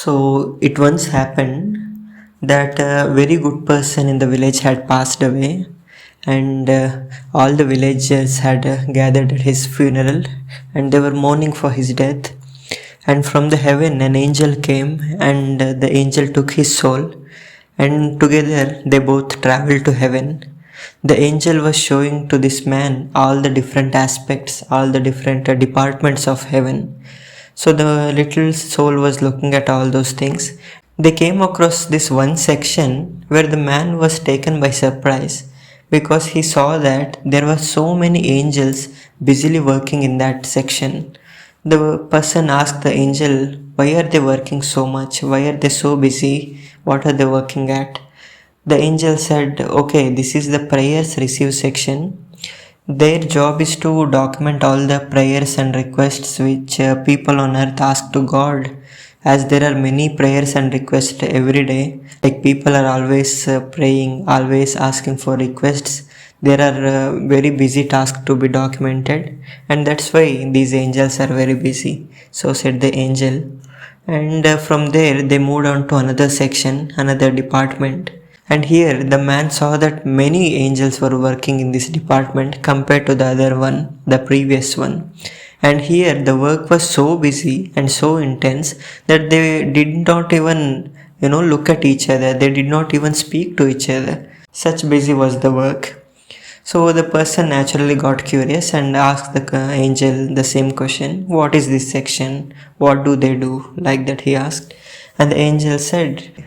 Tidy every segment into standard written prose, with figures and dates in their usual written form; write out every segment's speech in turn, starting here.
So it once happened that a very good person in the village had passed away, and all the villagers had gathered at his funeral, and they were mourning for his death. And from the heaven, an angel came, and the angel took his soul, and together they both traveled to heaven. The angel was showing to this man all the different aspects, all the different departments of heaven. So the little soul was looking at all those things. They came across this one section where the man was taken by surprise because he saw that there were so many angels busily working in that section. The person asked the angel, why are they working so much? Why are they so busy? What are they working at? The angel said, okay, this is the prayers receive section. Their job is to document all the prayers and requests which people on earth ask to God. As there are many prayers and requests every day, like people are always praying, always asking for requests. There are very busy tasks to be documented, and that's why these angels are very busy. So said the angel. And from there, they moved on to another section, another department. And here the man saw that many angels were working in this department compared to the other one, the previous one. And here the work was so busy and so intense that they did not even, look at each other. They did not even speak to each other. Such busy was the work. So the person naturally got curious and asked the angel the same question. What is this section? What do they do? Like that he asked. And the angel said,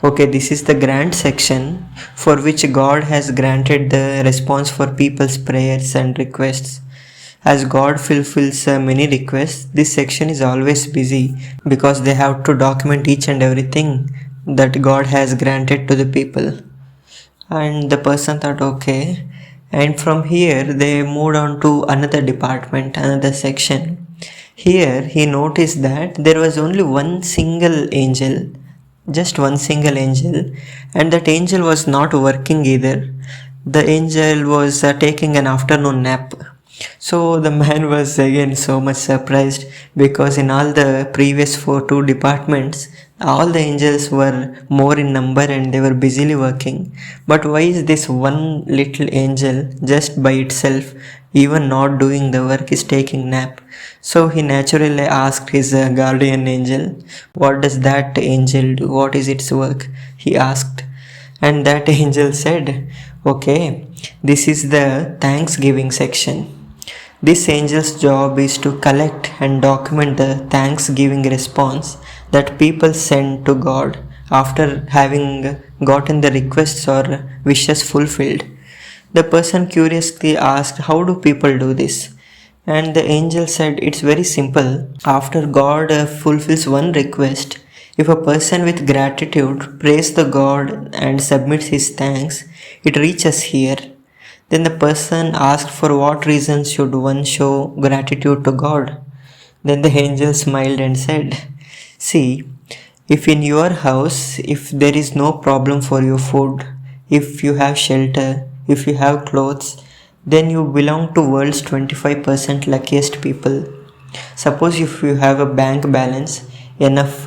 okay, this is the grant section for which God has granted the response for people's prayers and requests. As God fulfills many requests, this section is always busy because they have to document each and everything that God has granted to the people. And the person thought, okay. And from here, they moved on to another department, another section. Here, he noticed that there was only one single angel, just one single angel, and that angel was not working either. The angel was taking an afternoon nap. So the man was again so much surprised because in all the previous two departments, all the angels were more in number and they were busily working. But why is this one little angel just by itself, even not doing the work, is taking nap? So he naturally asked his guardian angel, what does that angel do? What is its work? He asked. And that angel said, okay, this is the Thanksgiving section. This angel's job is to collect and document the thanksgiving response that people send to God after having gotten the requests or wishes fulfilled. The person curiously asked, how do people do this? And the angel said, it's very simple. After God fulfills one request, if a person with gratitude prays the God and submits his thanks, it reaches here. Then the person asked, for what reason should one show gratitude to God? Then the angel smiled and said, see, if in your house, if there is no problem for your food, if you have shelter, if you have clothes, then you belong to world's 25% luckiest people. Suppose if you have a bank balance, enough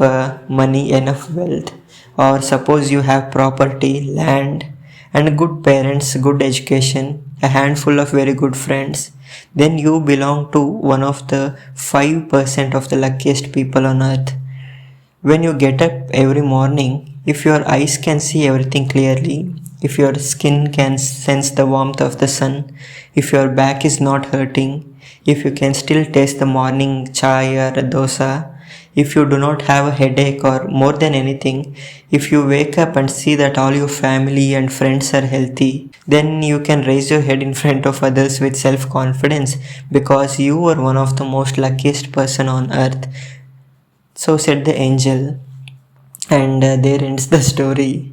money, enough wealth, or suppose you have property, land, and good parents, good education, a handful of very good friends, then you belong to one of the 5% of the luckiest people on earth. When you get up every morning, if your eyes can see everything clearly, if your skin can sense the warmth of the sun, if your back is not hurting, if you can still taste the morning chai or dosa, if you do not have a headache, or more than anything, if you wake up and see that all your family and friends are healthy, then you can raise your head in front of others with self-confidence because you are one of the most luckiest person on earth. So said the angel, and there ends the story.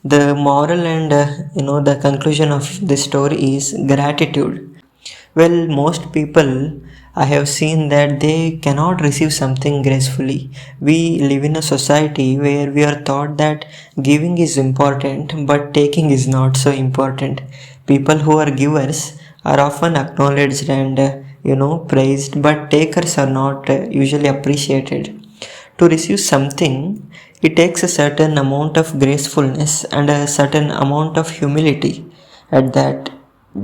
The moral and the conclusion of this story is gratitude. Well, most people, I have seen that they cannot receive something gracefully. We live in a society where we are taught that giving is important but taking is not so important. People who are givers are often acknowledged and praised, but takers are not usually appreciated. To receive something, it takes a certain amount of gracefulness and a certain amount of humility. At that,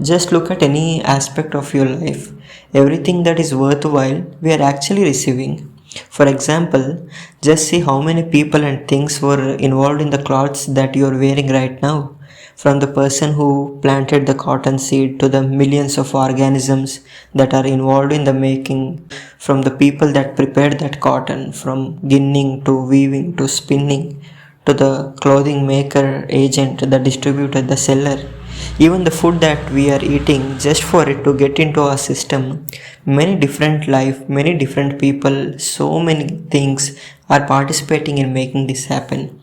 just look at any aspect of your life. Everything that is worthwhile, we are actually receiving. For example, just see how many people and things were involved in the clothes that you are wearing right now. From the person who planted the cotton seed to the millions of organisms that are involved in the making, from the people that prepared that cotton, from ginning to weaving to spinning to the clothing maker, agent, the distributor, the seller, even the food that we are eating, just for it to get into our system, many different life, many different people, so many things are participating in making this happen.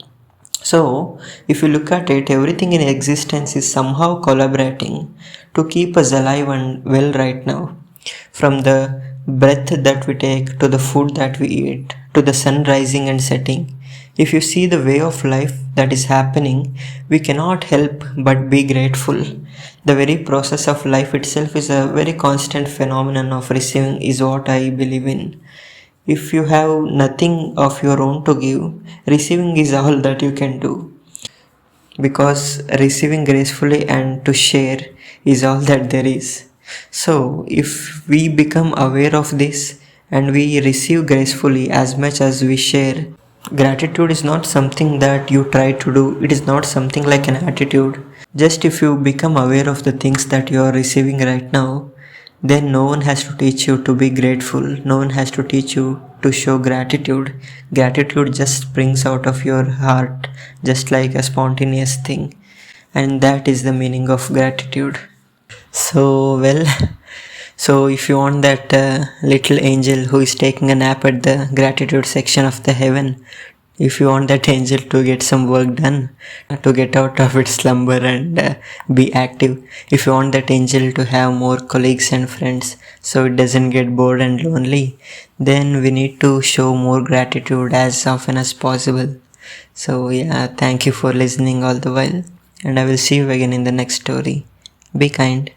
So, if you look at it, everything in existence is somehow collaborating to keep us alive and well right now. From the breath that we take to the food that we eat to the sun rising and setting. If you see the way of life that is happening, we cannot help but be grateful. The very process of life itself is a very constant phenomenon of receiving, is what I believe in. If you have nothing of your own to give, receiving is all that you can do. Because receiving gracefully and to share is all that there is. So, if we become aware of this and we receive gracefully as much as we share, gratitude is not something that you try to do, it is not something like an attitude. Just if you become aware of the things that you are receiving right now, then no one has to teach you to be grateful, no one has to teach you to show gratitude. Gratitude just springs out of your heart, just like a spontaneous thing, and that is the meaning of gratitude. So, well, so if you want that little angel who is taking a nap at the gratitude section of the heaven, if you want that angel to get some work done, to get out of its slumber and be active, if you want that angel to have more colleagues and friends so it doesn't get bored and lonely, then we need to show more gratitude as often as possible. So, yeah, thank you for listening all the while, and I will see you again in the next story. Be kind.